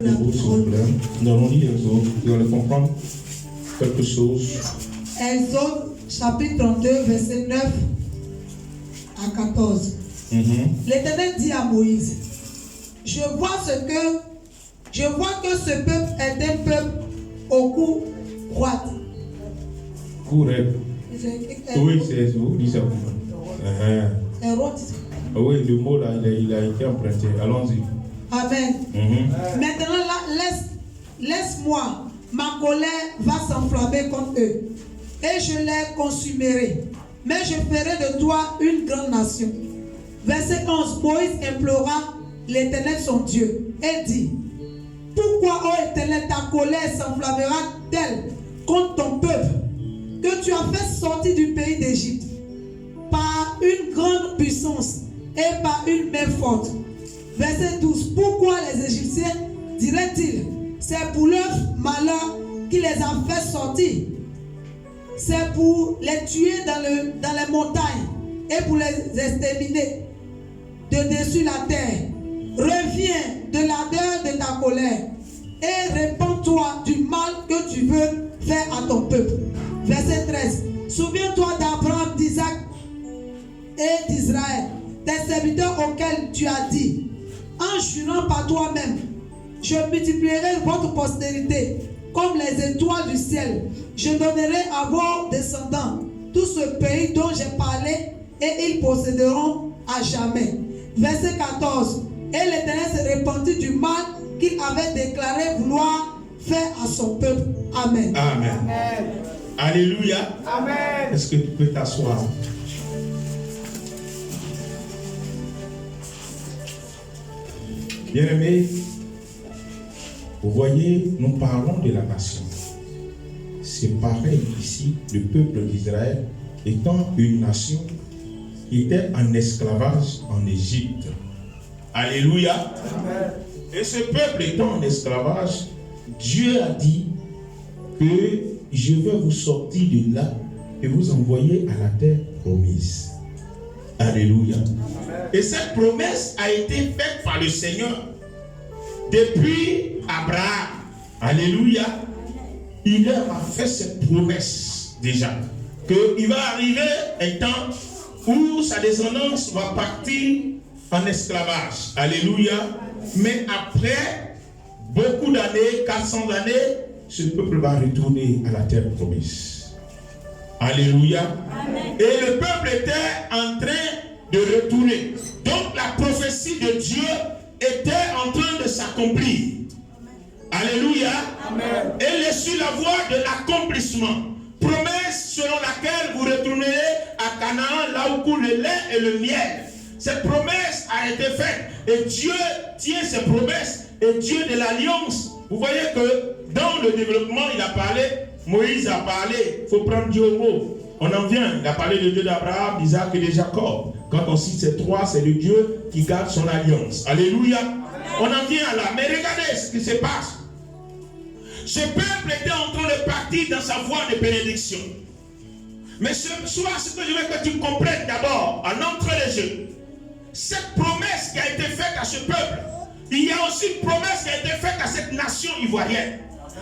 Nous allons lire Exode, vous allez comprendre quelque chose. Exode chapitre 32, verset 9 à 14. L'Éternel dit à Moïse, je vois que ce peuple est un peuple au cou droit. Oui, c'est vous, dis ça. Oui, le mot là, il a été emprunté. Allons-y. Amen. Maintenant, là, laisse-moi. Ma colère va s'enflammer contre eux. Et je les consumerai. Mais je ferai de toi une grande nation. Verset 11. Moïse implora l'Éternel son Dieu et dit, pourquoi, ô Éternel, ta colère s'enflammera-t-elle contre ton peuple que tu as fait sortir du pays d'Égypte par une grande puissance et par une main forte? Verset 12. Pourquoi les Égyptiens diraient-ils, c'est pour leur malheur qui les a fait sortir? C'est pour les tuer dans les montagnes et pour les exterminer de dessus la terre. Reviens de l'ardeur de ta colère et répands-toi du mal que tu veux faire à ton peuple. Verset 13. Souviens-toi d'Abraham, d'Isaac et d'Israël, tes serviteurs auxquels tu as dit, en jurant par toi-même, je multiplierai votre postérité comme les étoiles du ciel. Je donnerai à vos descendants tout ce pays dont j'ai parlé et ils posséderont à jamais. Verset 14. Et l'Éternel se repentit du mal qu'il avait déclaré vouloir faire à son peuple. Amen. Amen. Amen. Alléluia. Amen. Est-ce que tu peux t'asseoir? Bien-aimés, vous voyez, nous parlons de la nation. C'est pareil ici, le peuple d'Israël étant une nation qui était en esclavage en Égypte. Alléluia. Amen. Et ce peuple étant en esclavage, Dieu a dit que je vais vous sortir de là et vous envoyer à la terre promise. Alléluia. Amen. Et cette promesse a été faite par le Seigneur depuis Abraham. Alléluia. Il leur a fait cette promesse déjà qu'il va arriver un temps où sa descendance va partir en esclavage. Alléluia. Mais après beaucoup d'années, 400 années, ce peuple va retourner à la terre promise. Alléluia. Amen. Et le peuple était en train de retourner. Donc la prophétie de Dieu était en train de s'accomplir. Alléluia. Amen. Elle est sur la voie de l'accomplissement. Promesse selon laquelle vous retournerez à Canaan, là où coule le lait et le miel. Cette promesse a été faite. Et Dieu tient ses promesses. Et Dieu de l'alliance. Vous voyez que dans le développement, il a parlé, Moïse a parlé, il faut prendre Dieu au mot. On en vient, il a parlé de Dieu d'Abraham, d'Isaac et de Jacob. Quand on cite ces trois, c'est le Dieu qui garde son alliance. Alléluia. On en vient là. Mais regardez ce qui se passe. Ce peuple était en train de partir dans sa voie de bénédiction. Mais ce soir, ce que je veux que tu comprennes d'abord, en entrée de jeu, cette promesse qui a été faite à ce peuple, il y a aussi une promesse qui a été faite à cette nation ivoirienne.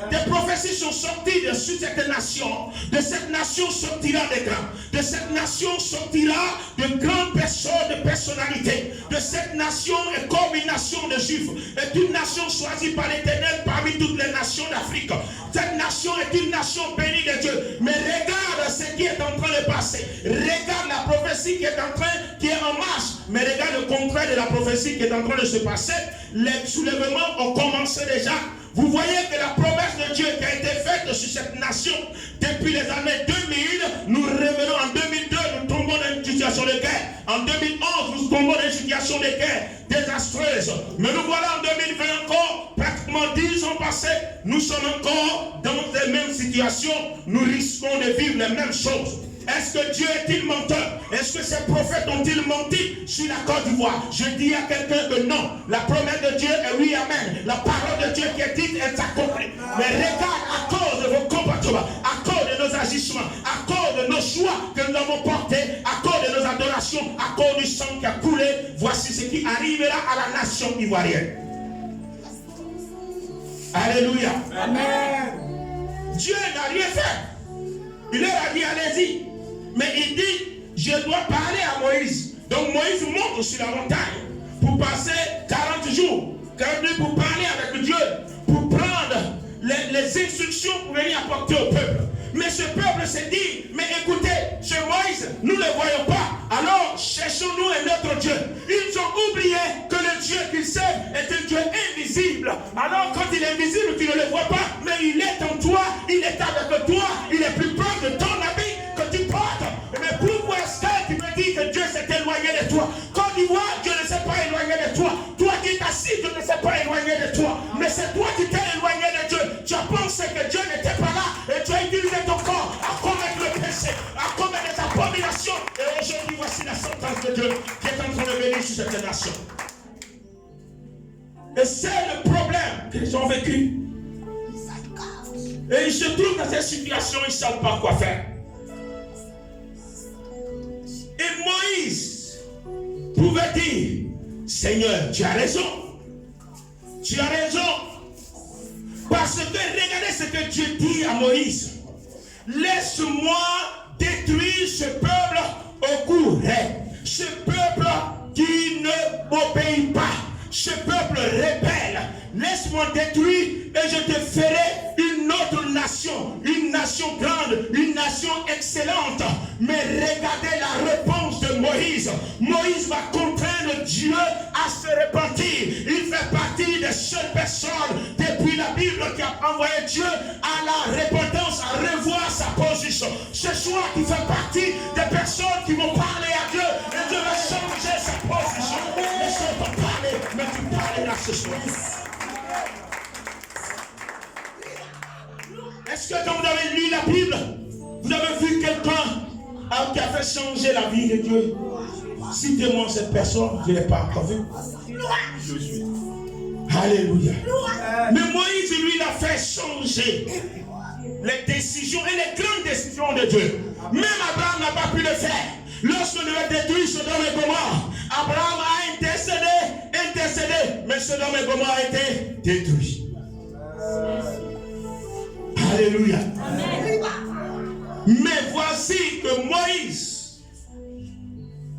Des prophéties sont sorties de cette nation. De cette nation sortira des grands. De cette nation sortira de grandes personnes, de personnalités. De cette nation est comme une nation de juifs. Est une nation choisie par l'Éternel parmi toutes les nations d'Afrique. Cette nation est une nation bénie de Dieu. Mais regarde ce qui est en train de passer. Regarde la prophétie qui est en marche. Mais regarde le contraire de la prophétie qui est en train de se passer. Les soulèvements ont commencé déjà. Vous voyez que la promesse de Dieu qui a été faite sur cette nation depuis les années 2000, nous revenons en 2002, nous tombons dans une situation de guerre. En 2011, nous tombons dans une situation de guerre désastreuse. Mais nous voilà en 2020 encore, pratiquement 10 ans passés, nous sommes encore dans les mêmes situations. Nous risquons de vivre les mêmes choses. Est-ce que Dieu est-il menteur? Est-ce que ces prophètes ont-ils menti sur la Côte d'Ivoire? Je dis à quelqu'un que non. La promesse de Dieu est oui, amen. La parole de Dieu qui est dite est accomplie. Mais regarde, à cause de vos comportements, à cause de nos agissements, à cause de nos choix que nous avons portés, à cause de nos adorations, à cause du sang qui a coulé, voici ce qui arrivera à la nation ivoirienne. Alléluia. Amen. Dieu n'a rien fait. Il leur a dit, allez-y. Mais il dit, je dois parler à Moïse. Donc Moïse monte sur la montagne pour passer 40 jours, 40 nuits pour parler avec Dieu, pour prendre les instructions pour venir apporter au peuple. Mais ce peuple s'est dit, mais écoutez, ce Moïse, nous ne le voyons pas. Alors cherchons-nous un autre Dieu. Ils ont oublié que le Dieu qu'ils servent est un Dieu invisible. Alors quand il est invisible, tu ne le vois pas, mais il est en toi, il est avec toi, il est plus proche de ton habit que tu portes. Mais pourquoi est-ce que tu me dis que Dieu s'est éloigné de toi? Côte d'Ivoire, Dieu ne s'est pas éloigné de toi. Toi qui es assis, Dieu ne s'est pas éloigné de toi. Mais c'est toi qui t'es éloigné de Dieu. Tu as pensé que Dieu n'était pas là et tu as utilisé ton corps à commettre le péché, à commettre des abominations. Et aujourd'hui, voici la sentence de Dieu qui est en train de venir sur cette nation. Et c'est le problème qu'ils ont vécu. Et ils se trouvent dans cette situation, ils ne savent pas quoi faire. Et Moïse pouvait dire, Seigneur, tu as raison. Tu as raison. Parce que regardez ce que Dieu dit à Moïse. Laisse-moi détruire ce peuple au cou. Ce peuple qui ne m'obéit pas. Ce peuple rebelle. Laisse-moi détruire et je te ferai une autre nation. Une nation grande, une nation excellente. Mais regardez la réponse de Moïse. Moïse va contraindre Dieu à se repentir. Il fait partie des seules personnes depuis la Bible qui a envoyé Dieu à la repentance, à revoir sa position. Ce soir, tu fais partie des personnes qui vont parler à Dieu et Dieu va changer sa position. Laisse-moi pas parler, mais tu parleras ce soir. Est-ce que quand vous avez lu la Bible, vous avez vu quelqu'un qui a fait changer la vie de Dieu? Citez-moi cette personne, je ne l'ai pas encore vue. Je suis. Alléluia. Mais Moïse, lui, il a fait changer les décisions et les grandes décisions de Dieu. Même Abraham n'a pas pu le faire. Lorsqu'on devait détruire Sodome et Gomorrhe, Abraham a intercédé, mais Sodome et Gomorrhe a été détruit. Alléluia. Amen. Mais voici que Moïse,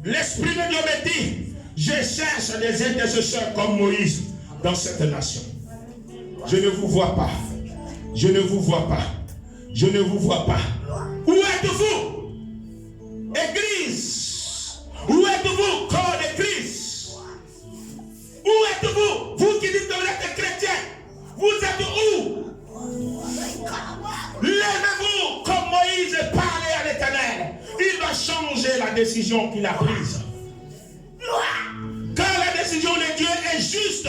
l'Esprit de Dieu me dit, je cherche des intercesseurs comme Moïse dans cette nation. Je ne vous vois pas. Je ne vous vois pas. Je ne vous vois pas. Où êtes-vous? Église. Où êtes-vous, corps de Christ? Où êtes-vous? Vous qui dites que vous êtes chrétien. Vous êtes où? Lèvez-vous comme Moïse et parlez à l'Éternel. Il va changer la décision qu'il a prise. Car la décision de Dieu est juste.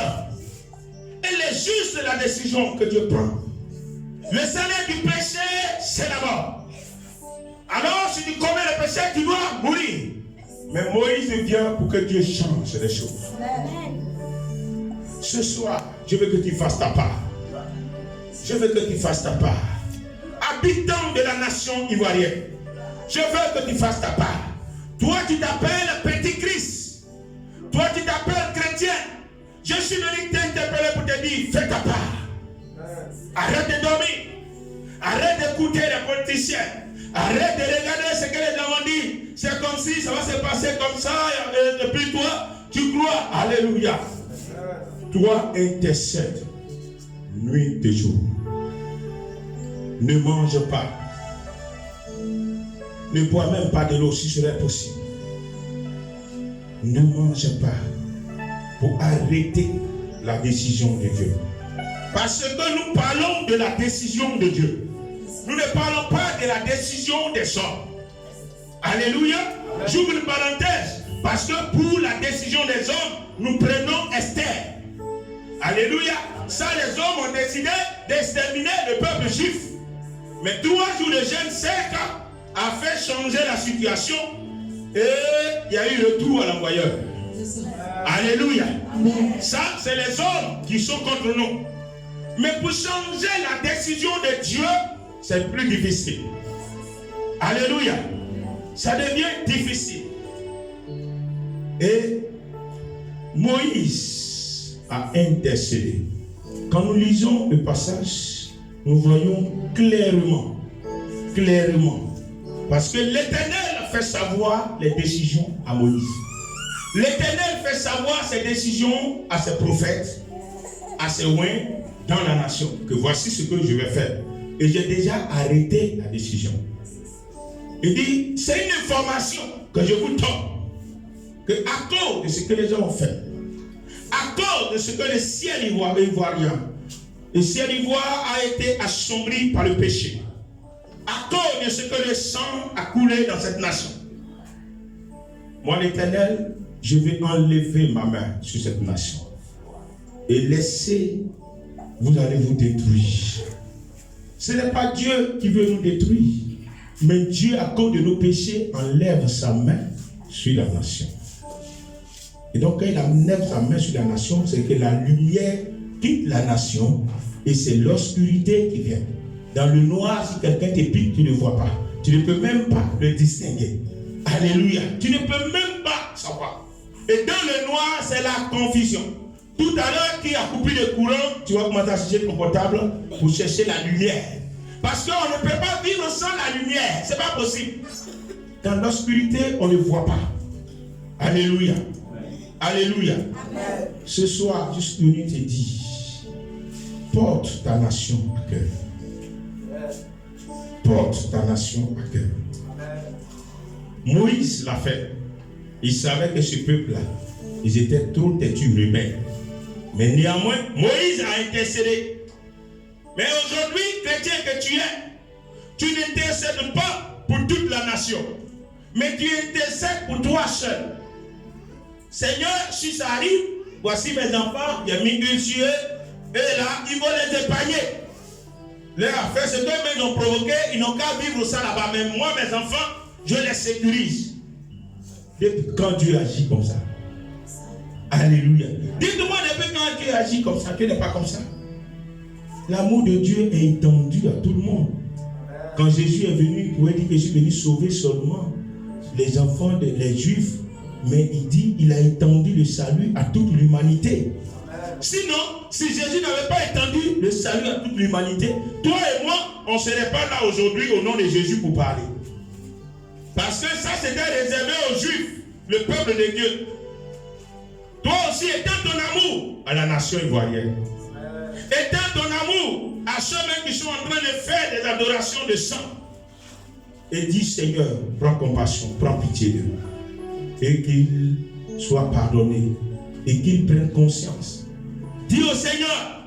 Elle est juste la décision que Dieu prend. Le salaire du péché, c'est la mort. Alors, si tu commets le péché, tu dois mourir. Mais Moïse vient pour que Dieu change les choses. Ce soir, je veux que tu fasses ta part. Je veux que tu fasses ta part. Habitant de la nation ivoirienne, je veux que tu fasses ta part. Toi, tu t'appelles Petit Christ. Toi, tu t'appelles chrétien. Je suis venu t'interpeller pour te dire, fais ta part. Arrête de dormir. Arrête d'écouter les politiciens. Arrête de regarder ce que les gens ont dit. C'est comme si ça va se passer comme ça. Et puis toi, tu crois. Alléluia. Toi, intercède. Nuit et jour. Ne mange pas. Ne bois même pas de l'eau si cela est possible. Ne mange pas pour arrêter la décision de Dieu. Parce que nous parlons de la décision de Dieu. Nous ne parlons pas de la décision des hommes. Alléluia. J'ouvre une parenthèse. Parce que pour la décision des hommes, nous prenons Esther. Alléluia. Ça, les hommes ont décidé d'exterminer le peuple juif. Mais 3 jours de jeûne sec a fait changer la situation. Et il y a eu le trou à l'envoyeur. Alléluia. Ça, c'est les hommes qui sont contre nous. Mais pour changer la décision de Dieu, c'est plus difficile. Alléluia. Ça devient difficile. Et Moïse a intercédé. quand nous lisons le passage, nous voyons clairement, parce que l'Éternel fait savoir les décisions à Moïse. L'Éternel fait savoir ses décisions à ses prophètes, à ses oints dans la nation, que voici ce que je vais faire. Et j'ai déjà arrêté la décision. Il dit, c'est une information que je vous donne, que à cause de ce que les gens ont fait, à cause de ce que le ciel ivoirien, le ciel ivoire a été assombri par le péché, à cause de ce que le sang a coulé dans cette nation. Moi, l'Éternel, je vais enlever ma main sur cette nation et laisser, vous allez vous détruire. Ce n'est pas Dieu qui veut nous détruire, mais Dieu, à cause de nos péchés, enlève sa main sur la nation. Et donc, quand il enlève sa main sur la nation, c'est que la lumière quitte la nation et c'est l'obscurité qui vient. Dans le noir, si quelqu'un te pique, tu ne vois pas. Tu ne peux même pas le distinguer. Alléluia. Tu ne peux même pas savoir. Et dans le noir, c'est la confusion. Tout à l'heure, qui a coupé le courant, tu vas commencer à chercher ton portable pour chercher la lumière. Parce qu'on ne peut pas vivre sans la lumière. C'est pas possible. Dans l'obscurité, on ne voit pas. Alléluia. Alléluia. Amen. Ce soir, je suis venu te dire, porte ta nation à cœur. Porte ta nation à cœur. Moïse l'a fait. Il savait que ce peuple-là, ils étaient trop têtus, rebelles. Mais néanmoins, Moïse a intercédé. Mais aujourd'hui, chrétien que tu n'intercèdes pas pour toute la nation, mais tu intercèdes pour toi seul. Seigneur, si ça arrive, voici mes enfants, il y a mis une sur eux, et là, ils vont les épargner. Leur affaire, c'est qu'eux-mêmes ont provoqué, ils n'ont qu'à vivre ça là-bas. Mais moi, mes enfants, je les sécurise. Depuis quand Dieu agit comme ça? Alléluia. Dites-moi depuis quand Dieu agit comme ça, Dieu n'est pas comme ça. L'amour de Dieu est étendu à tout le monde. Quand Jésus est venu, il pouvait dire que je suis venu sauver seulement les enfants, les Juifs. Mais il dit, il a étendu le salut à toute l'humanité. Sinon, si Jésus n'avait pas étendu le salut à toute l'humanité, toi et moi, on ne serait pas là aujourd'hui au nom de Jésus pour parler. Parce que ça, c'était réservé aux Juifs, le peuple de Dieu. Toi aussi, étends ton amour à la nation ivoirienne. Étends ton amour à ceux-mêmes qui sont en train de faire des adorations de sang. Et dis, Seigneur, prends compassion, prends pitié d'eux. Et qu'ils soient pardonnés. Et qu'ils prennent conscience. Dis au Seigneur,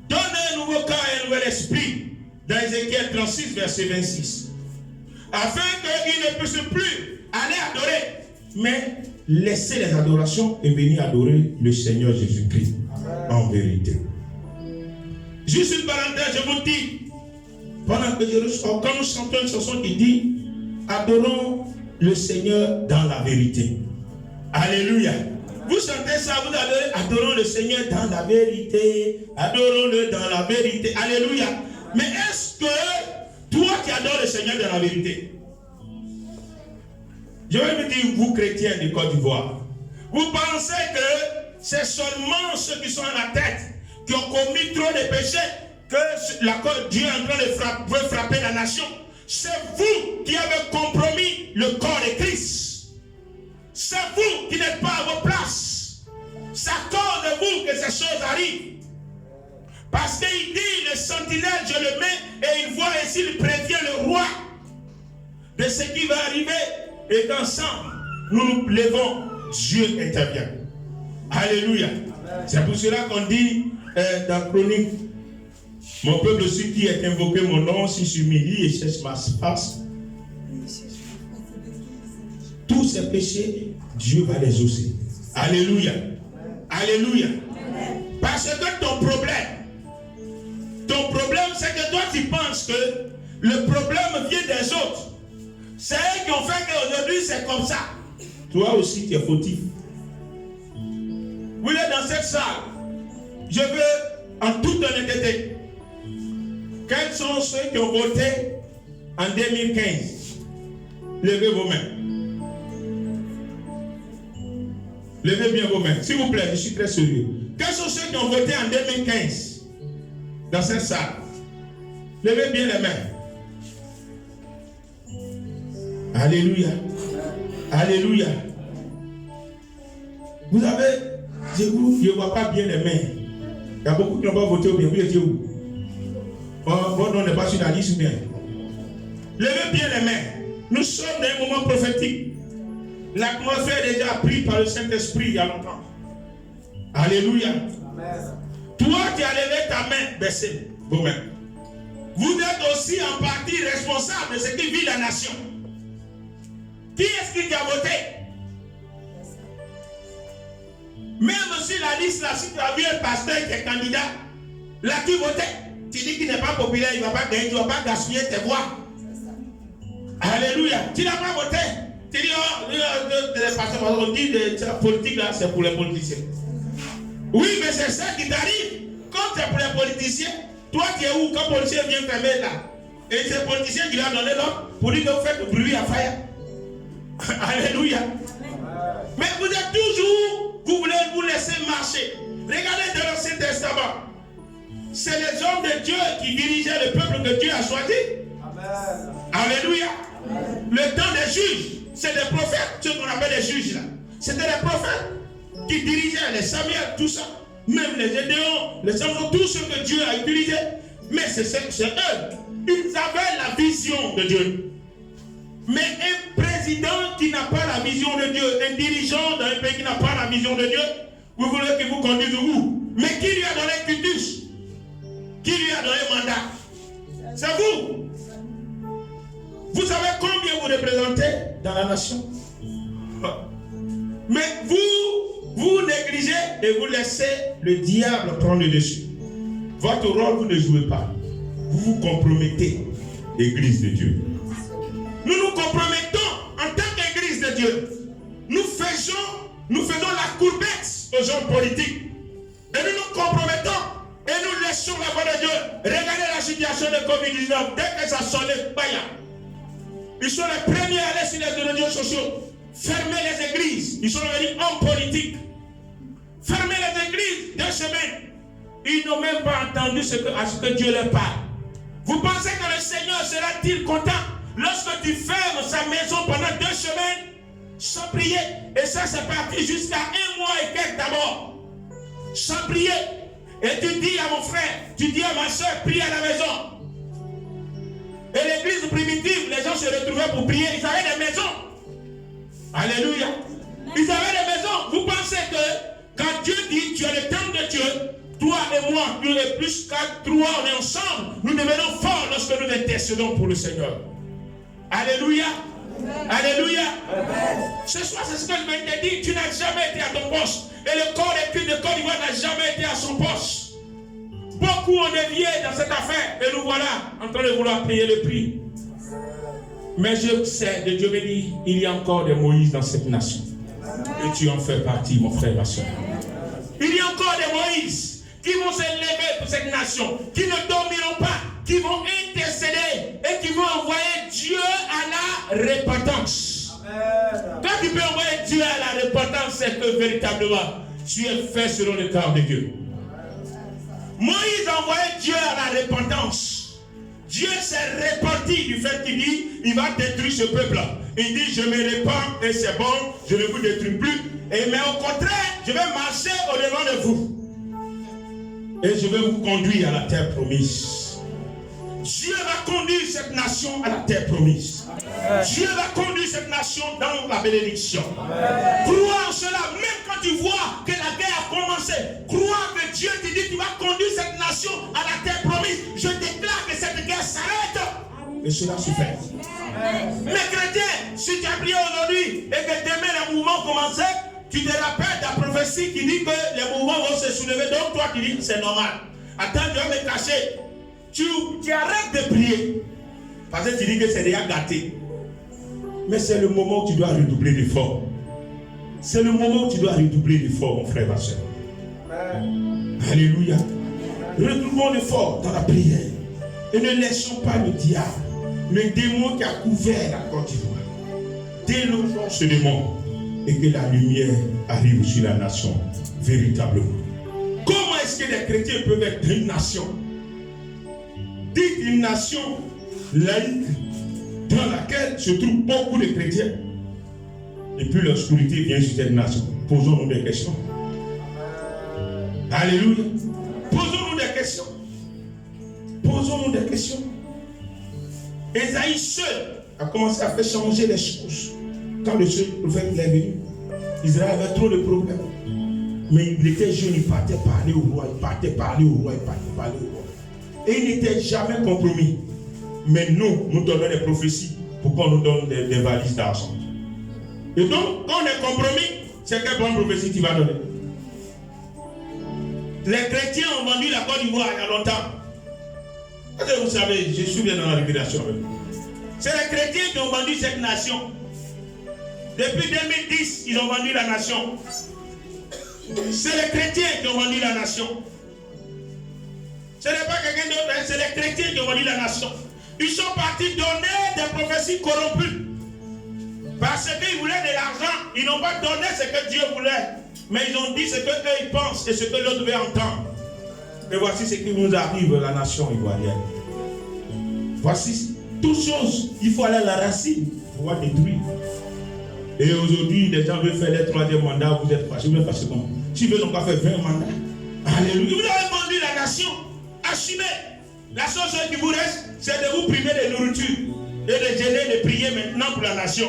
donne un nouveau cœur et un nouvel esprit. Dans Ézéchiel 36, verset 26. Afin qu'ils ne puissent plus aller adorer, mais laisser les adorations et venir adorer le Seigneur Jésus-Christ en vérité. Juste une parenthèse, je vous dis, pendant que quand nous chantons une chanson qui dit, adorons le Seigneur dans la vérité. Alléluia. Vous chantez ça, vous adorons le Seigneur dans la vérité. Adorons-le dans la vérité. Alléluia. Mais est-ce que toi qui adores le Seigneur dans la vérité, je vais vous dire, vous chrétiens du Côte d'Ivoire, vous pensez que c'est seulement ceux qui sont à la tête, qui ont commis trop de péchés, que Dieu est en train de frapper la nation? C'est vous qui avez compromis le corps de Christ. C'est vous qui n'êtes pas à vos places. C'est à cause de vous que ces choses arrivent. Parce qu'il dit, le sentinelle, je le mets, et il voit ainsi, il prévient le roi de ce qui va arriver. Et qu'ensemble, nous nous levons, Dieu intervient. Alléluia. C'est pour cela qu'on dit dans Chronique, mon peuple, ceux qui est invoqué mon nom, s'il s'humilie et cherche ma face, tous ces péchés, Dieu va les exaucer. Alléluia. Alléluia. Parce que ton problème, c'est que toi tu penses que le problème vient des autres. C'est eux qui ont fait qu'aujourd'hui c'est comme ça. Toi aussi tu es fautif. Vous êtes dans cette salle. Je veux en toute honnêteté. Quels sont ceux qui ont voté en 2015? Levez vos mains. Levez bien vos mains. S'il vous plaît, je suis très sérieux. Quels sont ceux qui ont voté en 2015? dans cette salle. Levez bien les mains. Alléluia. Alléluia. Vous avez, je ne vois pas bien les mains. Il y a beaucoup qui n'ont pas voté ou bien. Vous étiez où? Votre nom n'est pas sur la liste ou bien. Levez bien les mains. Nous sommes dans un moment prophétique. L'atmosphère est déjà prise par le Saint-Esprit il y a longtemps. Alléluia. Amen. Toi qui as levé ta main, baissez vos mains. Vous êtes aussi en partie responsable de ce qui vit la nation. Qui est-ce qui a voté? Même sur la liste, là, si tu as vu un pasteur qui est candidat, là tu votais. Tu dis qu'il n'est pas populaire, il ne va pas gagner, tu ne vas pas gaspiller tes voix. Alléluia. Tu n'as pas voté. Tu dis, les pasteurs, on dit que la politique là, c'est pour les politiciens. Oui, mais c'est ça qui t'arrive. Quand c'est pour les politiciens, toi tu es où quand le policier vient fermer là? Et c'est le politicien qui lui a donné l'ordre pour dire que vous faites du bruit à faire. Alléluia. Mais vous êtes toujours, vous voulez vous laisser marcher. Regardez dans l'Ancien Testament. C'est les hommes de Dieu qui dirigeaient le peuple que Dieu a choisi. Amen. Alléluia. Amen. Le temps des juges, c'est des prophètes, ceux qu'on appelle les juges là. C'était les prophètes qui dirigeaient les Samuel, tout ça. Même les Gédéons, les Samson, tout ce que Dieu a utilisé. Mais c'est eux. Ils avaient la vision de Dieu. Mais un président qui n'a pas la vision de Dieu, un dirigeant dans un pays qui n'a pas la vision de Dieu, vous voulez qu'il vous conduise où? Mais qui lui a donné cultus? Qui lui a donné mandat? C'est vous. Vous savez combien vous représentez dans la nation? Mais vous négligez et vous laissez le diable prendre le dessus. Votre rôle, vous ne jouez pas. Vous vous compromettez, Église de Dieu. Nous nous compromettons en tant qu'Église de Dieu. Nous faisons la courbette aux hommes politiques. Et nous nous compromettons et nous laissons la voix de Dieu. Regardez la situation de Covid-19. Dès que ça sonnait, ils sont les premiers à aller sur les réseaux sociaux. Fermer les églises. Ils sont devenus hommes politiques. Fermer les églises 2 semaines. Ils n'ont même pas entendu à ce que Dieu leur parle. Vous pensez que le Seigneur sera-t-il content lorsque tu fermes sa maison pendant 2 semaines sans prier? Et ça, c'est parti jusqu'à 1 mois et quelques d'abord. Sans prier. Et tu dis à mon frère, tu dis à ma soeur, prie à la maison. Et l'église primitive, les gens se retrouvaient pour prier. Ils avaient des maisons. Alléluia. Ils avaient des maisons. Vous pensez que quand Dieu dit, tu as le temps de Dieu, toi et moi, nous et plus qu'à 3, on est ensemble. Nous devenons forts lorsque nous intercédons pour le Seigneur. Alléluia. Amen. Alléluia. Amen. Ce soir, c'est ce que je vais te dire. Tu n'as jamais été à ton poste. Et le corps d'études de Côte d'Ivoire n'a jamais été à son poste. Beaucoup ont dévié dans cette affaire. Et nous voilà en train de vouloir payer le prix. Mais je sais, Dieu me dit, il y a encore des Moïse dans cette nation. Et tu en fais partie, mon frère, ma soeur. Il y a encore des Moïse qui vont se lever pour cette nation, qui ne dormiront pas, qui vont intercéder et qui vont envoyer Dieu à la repentance. Amen. Quand tu peux envoyer Dieu à la repentance, c'est que véritablement tu es fait selon le cœur de Dieu. Moïse a envoyé Dieu à la repentance. Dieu s'est repenti du fait qu'il dit il va détruire ce peuple-là. Il dit je me répands et c'est bon, je ne vous détruis plus. Mais au contraire, je vais marcher au-devant de vous. Et je vais vous conduire à la terre promise. Dieu va conduire cette nation à la terre promise. Amen. Dieu va conduire cette nation dans la bénédiction. Crois en cela, même quand tu vois que la guerre a commencé. Crois que Dieu te dit tu vas conduire cette nation à la terre promise. Je déclare que cette guerre s'arrête. Et cela se fait. Mes chrétiens, si tu as prié aujourd'hui et que demain le mouvement commençait, tu te rappelles la prophétie qui dit que les mouvements vont se soulever. Donc toi qui dis c'est normal. Attends, je vais me cacher. Tu arrêtes de prier. Parce que tu dis que c'est déjà gâté. Mais c'est le moment où tu dois redoubler d'efforts. C'est le moment où tu dois redoubler d'efforts, mon frère, ma soeur. Alléluia. Redoublons d'efforts dans la prière. Et ne laissons pas le diable, le démon qui a couvert la Côte d'Ivoire. Délogeons ce démon. Et que la lumière arrive sur la nation, véritablement. Comment est-ce que les chrétiens peuvent être une nation dite une nation laïque dans laquelle se trouvent beaucoup de chrétiens. Et puis l'obscurité vient sur cette nation. Posons-nous des questions. Alléluia. Posons-nous des questions. Posons-nous des questions. Ésaïe seul a commencé à faire changer les choses. Quand le seul prophète est venu, Israël avait trop de problèmes. Mais il était jeune, il partait parler au roi, il partait parler au roi. Et il n'était jamais compromis. Mais nous donnons des prophéties pour qu'on nous donne des valises d'argent. Et donc, quand on est compromis, c'est quelle bonne prophétie tu vas donner? Les chrétiens ont vendu la Côte d'Ivoire il y a longtemps. Est-ce que vous savez, je suis bien dans la révélation. C'est les chrétiens qui ont vendu cette nation. Depuis 2010, ils ont vendu la nation. C'est les chrétiens qui ont vendu la nation. Ce n'est pas quelqu'un d'autre, c'est les chrétiens qui ont vendu la nation. Ils sont partis donner des prophéties corrompues. Parce qu'ils voulaient de l'argent, ils n'ont pas donné ce que Dieu voulait. Mais ils ont dit ce qu'eux ils pensent et ce que l'autre veut entendre. Et voici ce qui nous arrive, la nation ivoirienne. Voici toutes choses. Il faut aller à la racine pour pouvoir détruire. Et aujourd'hui, les gens veulent faire les troisième mandat, vous êtes fâchés. Vous êtes fâchés comment? Si vous n'ont pas fait 20 mandats. Alléluia. Vous avez vendu la nation. Assumez. La seule chose qui vous reste, c'est de vous priver de nourriture. Et de gêner, de prier maintenant pour la nation.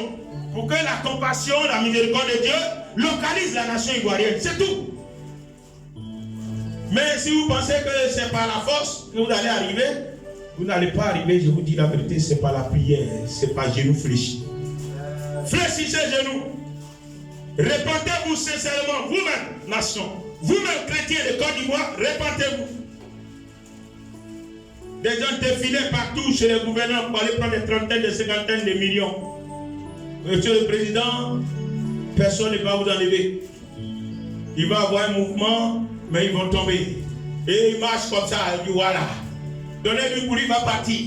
Pour que la compassion, la miséricorde de Dieu localise la nation ivoirienne. C'est tout. Mais si vous pensez que c'est par la force que vous allez arriver, vous n'allez pas arriver, je vous dis la vérité, c'est pas la prière, c'est pas genoux fléchis. Fléchissez genoux. Répentez-vous sincèrement, vous-même, nation. Vous-même, chrétiens de Côte d'Ivoire, répentez-vous. Des gens défilaient partout chez les gouverneurs pour aller prendre des trentaines, des cinquantaines de millions. Monsieur le Président, personne ne va vous enlever. Il va avoir un mouvement, mais ils vont tomber. Et il marche comme ça, il dit voilà. Donnez-lui pour lui, il va partir.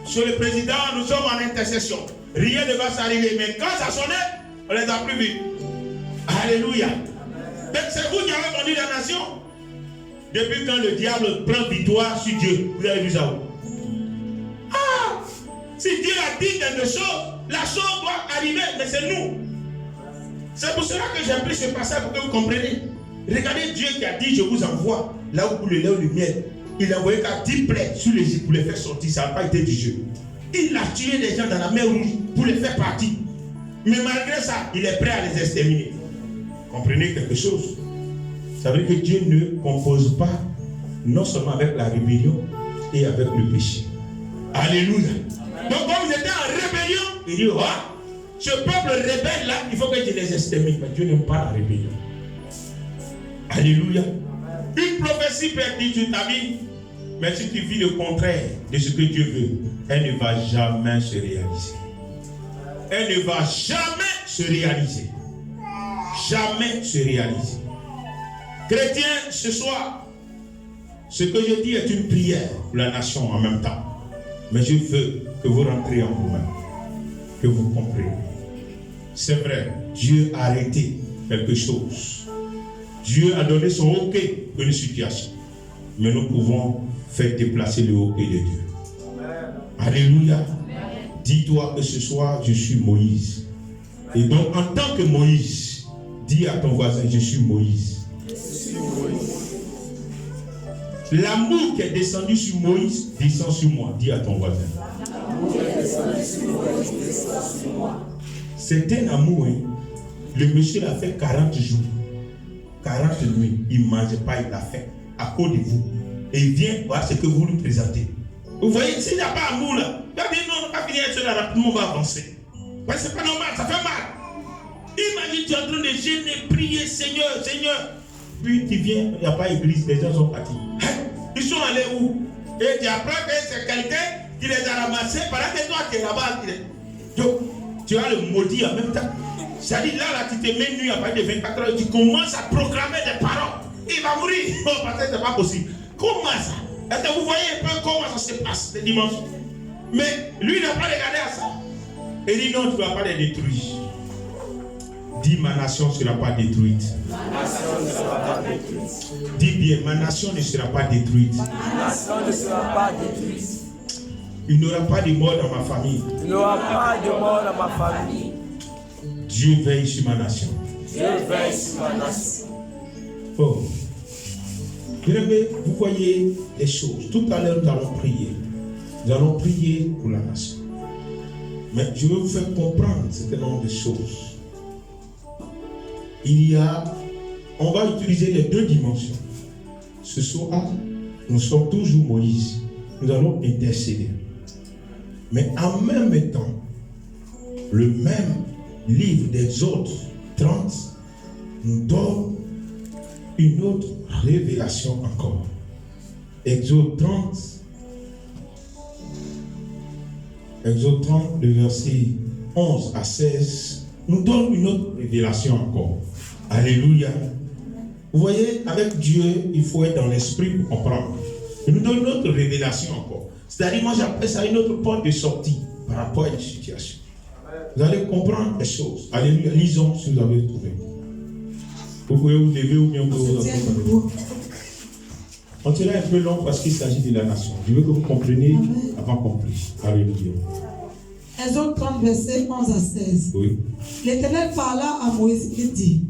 Monsieur le Président, nous sommes en intercession. Rien ne va s'arriver. Mais quand ça sonnait, on les a plus vus. Alléluia. Donc c'est vous qui avez vendu la nation. Depuis quand le diable prend victoire sur Dieu, vous avez vu ça où? Ah! Si Dieu a dit quelque chose, la chose doit arriver, mais c'est nous. C'est pour cela que j'ai pris ce passage pour que vous compreniez. Regardez Dieu qui a dit, je vous envoie là où le lait ou le miel. Il a envoyé qu'à 10 plaies sur les îles pour les faire sortir. Ça n'a pas été du jeu. Il a tué des gens dans la mer Rouge pour les faire partir. Mais malgré ça, il est prêt à les exterminer. Comprenez quelque chose? Ça veut dire que Dieu ne compose pas non seulement avec la rébellion et avec le péché. Alléluia. Donc comme vous étiez en rébellion, il dit, oh, ce peuple rebelle là, il faut que je les extermine. Mais Dieu n'aime pas la rébellion. Alléluia. Une prophétie peut être dite sur ta vie, mais si tu vis le contraire de ce que Dieu veut, elle ne va jamais se réaliser. Elle ne va jamais se réaliser. Jamais se réaliser. Chrétiens, ce soir, ce que je dis est une prière pour la nation en même temps. Mais je veux que vous rentrez en vous-même, que vous compreniez. C'est vrai, Dieu a arrêté quelque chose. Dieu a donné son OK pour une situation. Mais nous pouvons faire déplacer le OK de Dieu. Alléluia. Dis-toi que ce soir, je suis Moïse. Et donc, en tant que Moïse, dis à ton voisin, je suis Moïse. L'amour qui est descendu sur Moïse descend sur moi. Dis à ton voisin. C'est un amour. Hein. Le monsieur l'a fait 40 jours. 40 nuits. Il ne mangeait pas, il l'a fait. À cause de vous. Et il vient voir ce que vous lui présentez. Vous voyez, s'il n'y a pas d'amour là, il va dire non, on va finir cela rapidement, on va avancer. Ouais, c'est pas normal, ça fait mal. Imagine, tu es en train de gêner, prier, Seigneur, Seigneur. Puis tu viens, il n'y a pas d'église, les gens sont partis. Ils sont allés où? Et tu apprends que c'est quelqu'un qui les a ramassés pendant que toi tu es là-bas. Donc, tu as le maudit en même temps. C'est-à-dire là, tu te mets nuit à partir de 24 heures, tu commences à proclamer des paroles. Il va mourir. Oh, parce que ce n'est pas possible. Comment ça? Est-ce que vous voyez un peu comment ça se passe le dimanche? Mais lui n'a pas regardé à ça. Il dit non, tu ne vas pas les détruire. Dis ma nation ne sera pas détruite. Ma nation ne sera pas détruite. Dis bien, ma nation ne sera pas détruite. Ma nation ne sera pas détruite. Il n'y aura pas de mort dans ma famille. Il n'y aura pas de mort dans ma famille. Dieu veille sur ma nation. Dieu veille sur ma nation. Oh. Bien-aimés, vous voyez les choses. Tout à l'heure, nous allons prier. Nous allons prier pour la nation. Mais je vais vous faire comprendre un certain nombre de choses. On va utiliser les deux dimensions. Ce soir, nous sommes toujours Moïse. Nous allons intercéder. Mais en même temps, le même livre d'Exode 30 nous donne une autre révélation encore. Exode 30, le verset 11 à 16, nous donne une autre révélation encore. Alléluia. Vous voyez, avec Dieu, il faut être dans l'esprit pour comprendre. Il nous donne une autre révélation encore. C'est-à-dire, moi j'appelle ça une autre porte de sortie par rapport à une situation. Vous allez comprendre les choses. Alléluia. Lisons si vous avez trouvé. Vous pouvez vous lever ou bien vous pouvez vous accompagner. On tira un peu long parce qu'il s'agit de la nation. Je veux que vous compreniez avant qu'on prie. Alléluia. Exode 30, verset 11 à 16. Oui. L'Éternel parla à Moïse et dit,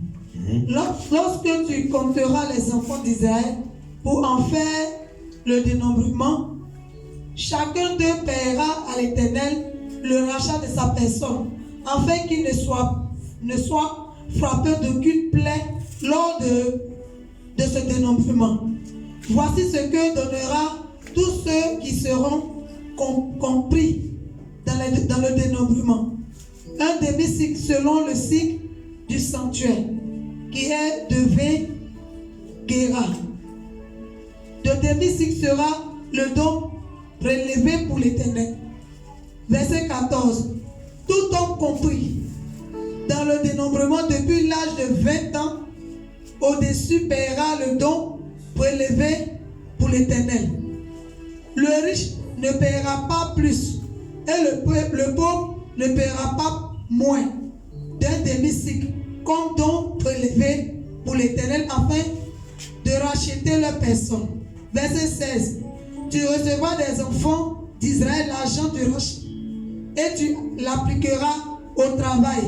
lorsque tu compteras les enfants d'Israël pour en faire le dénombrement, chacun d'eux paiera à l'Éternel le rachat de sa personne, afin qu'il ne soit frappé d'aucune plaie lors de ce dénombrement. Voici ce que donnera tous ceux qui seront compris dans le dénombrement. Un demi-cycle selon le cycle du sanctuaire, qui est de 20 guéras. De demi-cycle sera le don prélevé pour l'Éternel. Verset 14. Tout homme compris dans le dénombrement depuis l'âge de 20 ans au-dessus paiera le don prélevé pour l'Éternel. Le riche ne paiera pas plus et le pauvre ne paiera pas moins d'un demi-cycle comme don prélevé pour l'Éternel afin de racheter leur personne. Verset 16. Tu recevras des enfants d'Israël l'argent du rachat et tu l'appliqueras au travail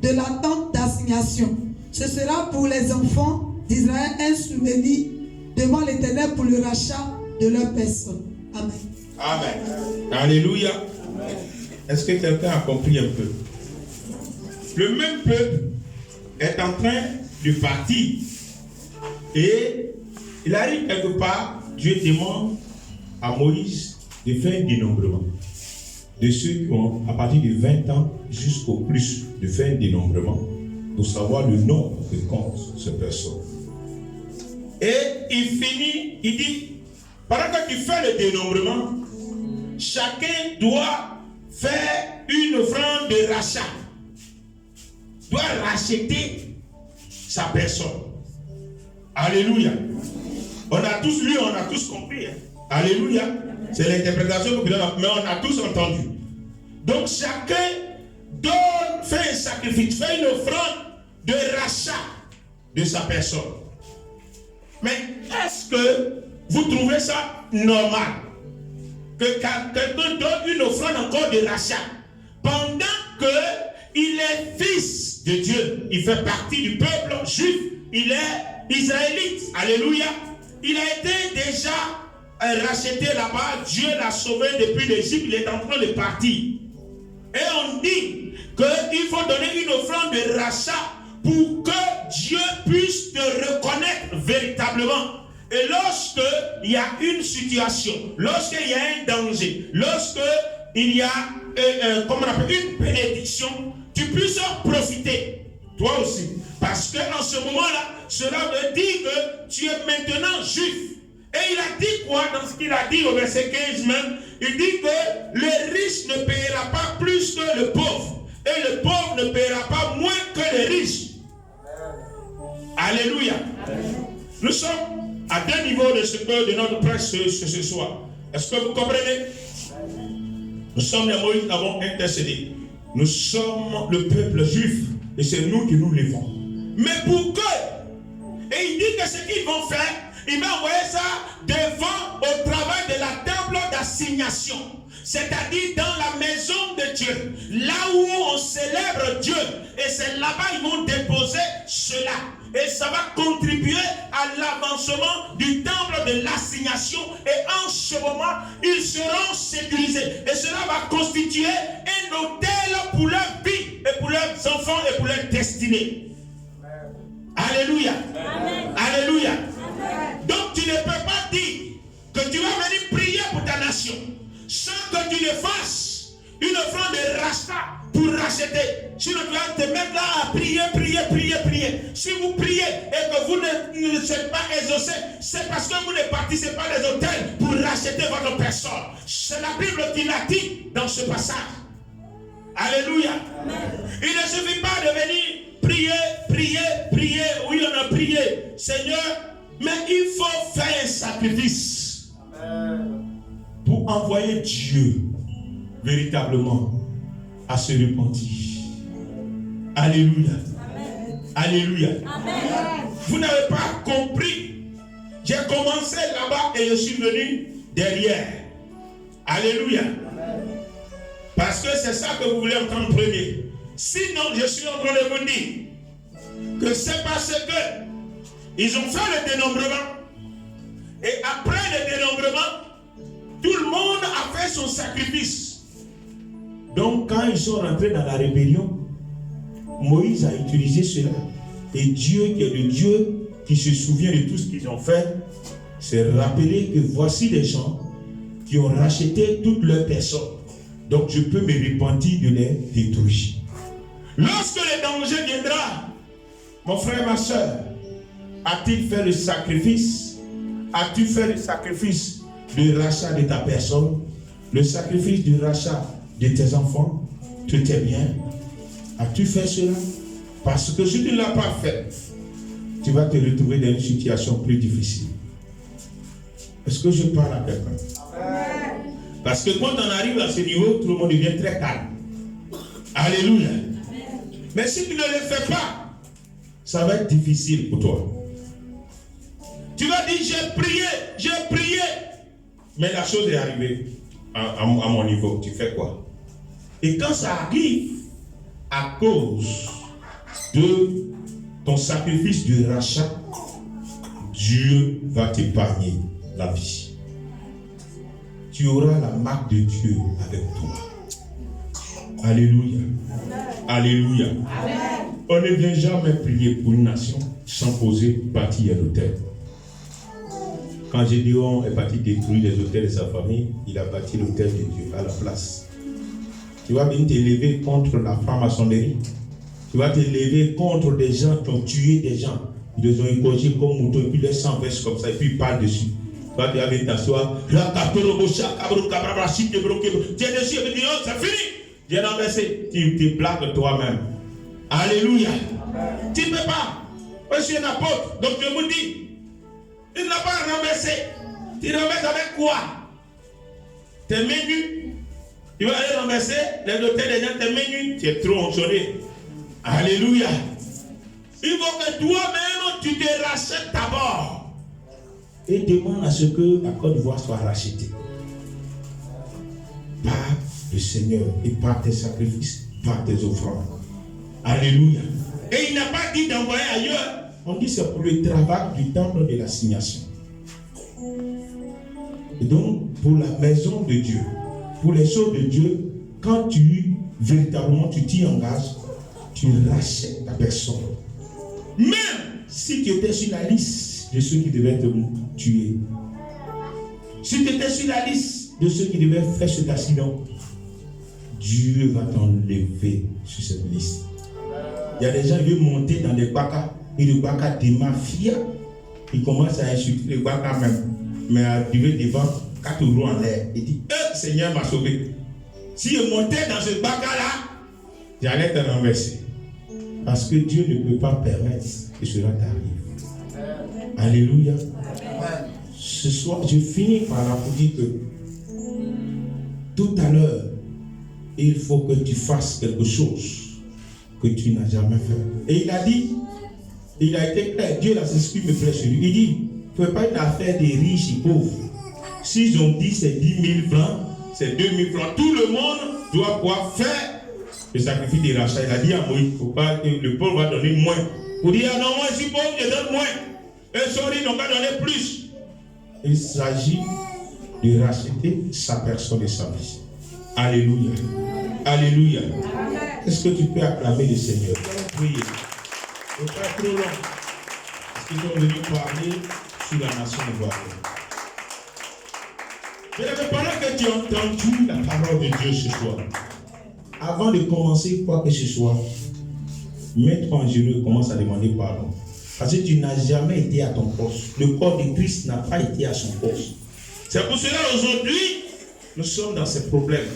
de la tente d'assignation. Ce sera pour les enfants d'Israël un souvenir devant l'Éternel pour le rachat de leur personne. Amen. Amen. Alléluia. Amen. Est-ce que quelqu'un a compris un peu? Le même peuple est en train de partir et il arrive quelque part, Dieu demande à Moïse de faire un dénombrement de ceux qui ont à partir de 20 ans jusqu'au plus, de faire un dénombrement pour savoir le nombre que compte ces personnes. Et il finit, il dit, pendant que tu fais le dénombrement, chacun doit faire une offrande de rachat, doit racheter sa personne. Alléluia. On a tous lu, on a tous compris. Hein? Alléluia. C'est l'interprétation que nous donnons, mais on a tous entendu. Donc chacun fait un sacrifice, fait une offrande de rachat de sa personne. Mais est-ce que vous trouvez ça normal que quelqu'un donne une offrande encore de rachat pendant qu'il est fils de Dieu, il fait partie du peuple juif, il est israélite, alléluia, il a été déjà racheté là-bas, Dieu l'a sauvé depuis l'Égypte, il est en train de partir. Et on dit qu'il faut donner une offrande de rachat pour que Dieu puisse te reconnaître véritablement. Et lorsque il y a une situation, lorsqu'il y a un danger, lorsqu'il y a une bénédiction, tu puisses en profiter, toi aussi. Parce qu'en ce moment-là, cela veut dire que tu es maintenant juif. Et il a dit quoi dans ce qu'il a dit au verset 15 même? Il dit que le riche ne paiera pas plus que le pauvre. Et le pauvre ne paiera pas moins que le riche. Alléluia. Nous sommes à deux niveaux de notre prêche ce soir. Est-ce que vous comprenez? Nous sommes les Moïse qui avons intercédé. Nous sommes le peuple juif. Et c'est nous qui nous levons. Mais pour que, et il dit que ce qu'ils vont faire, il m'a envoyé ça devant au travail de la temple d'assignation. l'assignation, c'est-à-dire dans la maison de Dieu, là où on célèbre Dieu, et c'est là-bas ils vont déposer cela. Et ça va contribuer à l'avancement du temple de l'assignation. Et en ce moment, ils seront sécurisés. Et cela va constituer un autel pour leur vie, et pour leurs enfants, et pour leur destinée. Alléluia. Amen. Alléluia. Amen. Donc tu ne peux pas dire que tu vas venir prier pour ta nation sans que tu ne fasses une offrande de rachat pour racheter. Sinon tu vas te mettre là à prier. Si vous priez et que vous ne serez pas exaucés, c'est parce que vous ne participez pas des hôtels pour racheter votre personne. C'est la Bible qui l'a dit dans ce passage. Alléluia. Amen. Il ne suffit pas de venir prier. Oui, on a prié, Seigneur, mais il faut faire un sacrifice. Amen. Pour envoyer Dieu véritablement à se repentir. Alléluia. Amen. Alléluia. Amen. Vous n'avez pas compris. J'ai commencé là-bas et je suis venu derrière. Alléluia. Amen. Parce que c'est ça que vous voulez entendre premier. Sinon, je suis en train de vous dire que c'est parce que ils ont fait le dénombrement. Et après le dénombrement, tout le monde a fait son sacrifice. Donc quand ils sont rentrés dans la rébellion, Moïse a utilisé cela. Et Dieu, qui est le Dieu qui se souvient de tout ce qu'ils ont fait, s'est rappelé que voici des gens qui ont racheté toutes leurs personnes. Donc je peux me repentir de les détruire. Lorsque le danger viendra, mon frère, ma soeur, as-tu fait le sacrifice? As-tu fait le sacrifice du rachat de ta personne? Le sacrifice du rachat de tes enfants? Tout est bien. As-tu fait cela? Parce que si tu ne l'as pas fait, tu vas te retrouver dans une situation plus difficile. Est-ce que je parle à quelqu'un? Parce que quand on arrive à ce niveau, tout le monde devient très calme. Alléluia. Mais si tu ne le fais pas, ça va être difficile pour toi. Tu vas dire, j'ai prié. Mais la chose est arrivée à mon niveau. Tu fais quoi? Et quand ça arrive, à cause de ton sacrifice de rachat, Dieu va t'épargner la vie. Tu auras la marque de Dieu avec toi. Alléluia. Alléluia. Amen. On ne vient jamais prier pour une nation sans poser bâtir un hôtel. Quand Gédéon est parti détruire les hôtels de sa famille, il a bâti l'hôtel de Dieu à la place. Tu vas venir t'élever contre la franc-maçonnerie. Tu vas t'élever contre des gens qui ont tué des gens. Ils les ont égorgés comme moutons et puis les sang verse comme ça et puis ils parlent dessus. Tu vas venir t'asseoir. Tu es dessus et tu dis, oh, c'est fini. Dieu n'a versé. Tu te blagues toi-même. Alléluia. Amen. Tu ne peux pas. Moi, je suis un apôtre. Donc je vous dis, il n'a pas renversé. Tu renverses avec quoi? Tes mains nues. Tu vas aller renverser les hôtels des gens, tes mains nues. Tu es trop onction. Alléluia. Il faut que toi-même, tu te rachètes d'abord. Et demande à ce que la Côte d'Ivoire soit rachetée. Par le Seigneur et par tes sacrifices, par tes offrandes. Alléluia. Et il n'a pas dit d'envoyer ailleurs. On dit c'est pour le travail du temple de l'assignation. Et donc, pour la maison de Dieu, pour les choses de Dieu, quand tu véritablement tu t'y engages, tu rachètes ta personne. Même si tu étais sur la liste de ceux qui devaient te tuer, si tu étais sur la liste de ceux qui devaient faire cet accident, Dieu va t'enlever sur cette liste. Il y a des gens qui veulent monter dans des bakas et le baka des mafias. Ils commencent à insulter le baka même. Mais arrivé devant 4 roues en l'air, il dit, Seigneur m'a sauvé. Si je montais dans ce baka-là, j'allais te renverser. Parce que Dieu ne peut pas permettre que cela t'arrive. Alléluia. Amen. Ce soir, je finis par la vous dire que tout à l'heure, il faut que tu fasses quelque chose que tu n'as jamais fait. Et il a dit, il a été clair, Dieu l'a s'exprime me plaît sur lui. Il dit, ne fais pas une affaire des riches et pauvres. S'ils ont dit c'est 10 000 francs, c'est 2 000 francs, tout le monde doit pouvoir faire le sacrifice de rachat. Il a dit à Moïse, il ne faut pas que le pauvre va donner moins. Pour dire, ah non, moi je suis pauvre, je donne moins. Et sorry, ils n'ont pas donné plus. Il s'agit de racheter sa personne et sa vie. Alléluia. Alléluia. Est-ce que tu peux acclamer le Seigneur? Priez. Il ne faut pas être trop long. Parce qu'ils sont venus parler sur la nation ivoirienne. Mais pendant que tu as entendu la parole de Dieu ce soir, avant de commencer quoi que ce soit, mets-toi en genoux et commence à demander pardon. Parce que tu n'as jamais été à ton poste. Le corps de Christ n'a pas été à son poste. C'est pour cela aujourd'hui, nous sommes dans ces problèmes.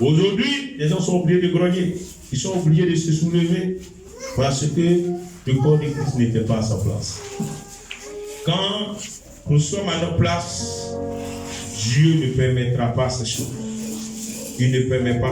Aujourd'hui, les gens sont obligés de grogner. Ils sont obligés de se soulever parce que le corps de Christ n'était pas à sa place. Quand nous sommes à notre place, Dieu ne permettra pas ces choses. Il ne permet pas